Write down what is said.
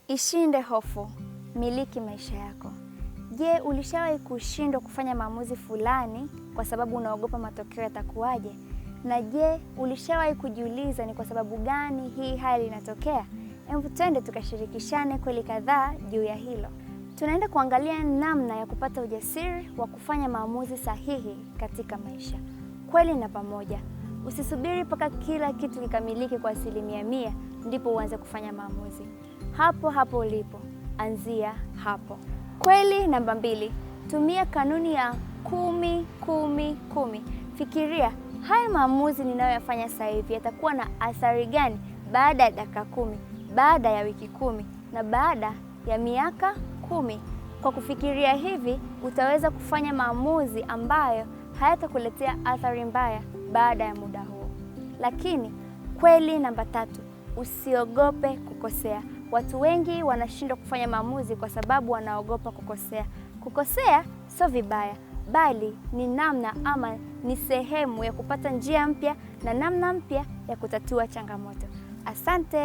Ishinde hofu, miliki maisha yako. Je, ulishawahi kushindwa kufanya maamuzi fulani kwa sababu unaogopa matokeo yatakuwaje? Na je, ulishawahi kujiuliza ni kwa sababu gani hii hali inatokea? Hebu twende tukashirikishane kweli kadhaa juu ya hilo. Tunaenda kuangalia namna ya kupata ujasiri wa kufanya maamuzi sahihi katika maisha. Kweli na pamoja. Usisubiri mpaka kila kitu kikamilike kwa 100% ndipo uanze kufanya maamuzi. Hapo hapo ulipo, anzia hapo. Kweli namba 2, tumia kanuni ya 10-10-10. Fikiria, haya maamuzi ninayoyafanya sasa hivi yatakuwa na athari gani baada ya dakika 10, baada ya wiki 10 na baada ya miaka 10. Kwa kufikiria hivi, utaweza kufanya maamuzi ambayo hayatakuletea athari mbaya baada ya muda huo. Lakini kweli namba 3, usiogope kukosea. Watu wengi wanashindwa kufanya maamuzi kwa sababu wanaogopa kukosea. Kukosea sio vibaya, bali ni namna ama ni sehemu ya kupata njia mpya na namna mpya ya kutatua changamoto. Asante.